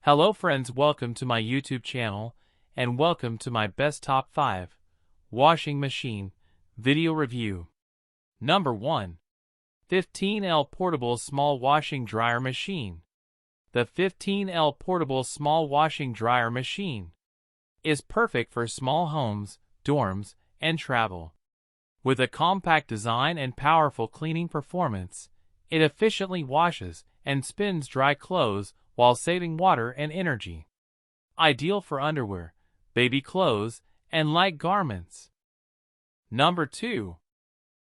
Hello friends, welcome to my YouTube channel and welcome to my best top 5 washing machine video review. Number 1. 15L Portable Small Washing Dryer Machine. The 15L Portable Small Washing Dryer Machine is perfect for small homes, dorms, and travel. With a compact design and powerful cleaning performance, it efficiently washes and spins dry clothes while saving water and energy. Ideal for underwear, baby clothes, and light garments. Number 2.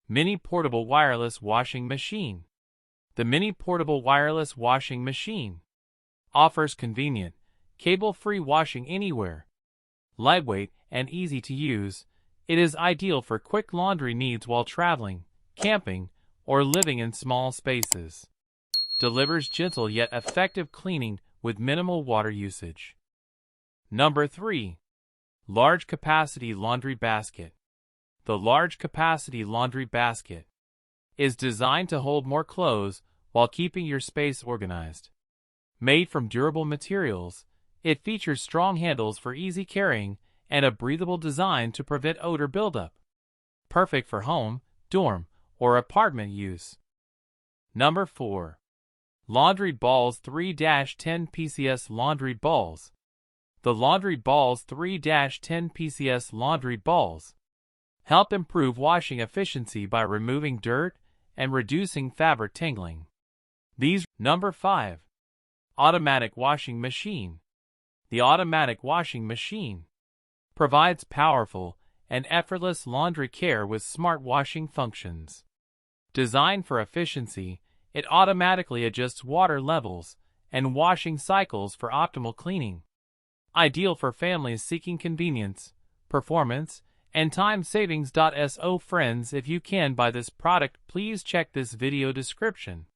Mini Portable Wireless Washing Machine. The Mini Portable Wireless Washing Machine offers convenient, cable-free washing anywhere. Lightweight and easy to use, it is ideal for quick laundry needs while traveling, camping, or living in small spaces. Delivers gentle yet effective cleaning with minimal water usage. Number 3. Large Capacity Laundry Basket. The Large Capacity Laundry Basket is designed to hold more clothes while keeping your space organized. Made from durable materials, it features strong handles for easy carrying and a breathable design to prevent odor buildup. Perfect for home, dorm, or apartment use. Number 4. Laundry Balls 3-10 PCS Laundry Balls. The Laundry Balls 3-10 PCS Laundry Balls help improve washing efficiency by removing dirt and reducing fabric tangling. Number 5. Automatic Washing Machine. The automatic washing machine provides powerful and effortless laundry care with smart washing functions. Designed for efficiency, it automatically adjusts water levels and washing cycles for optimal cleaning. Ideal for families seeking convenience, performance, and time savings. So friends, if you can buy this product, please check this video description.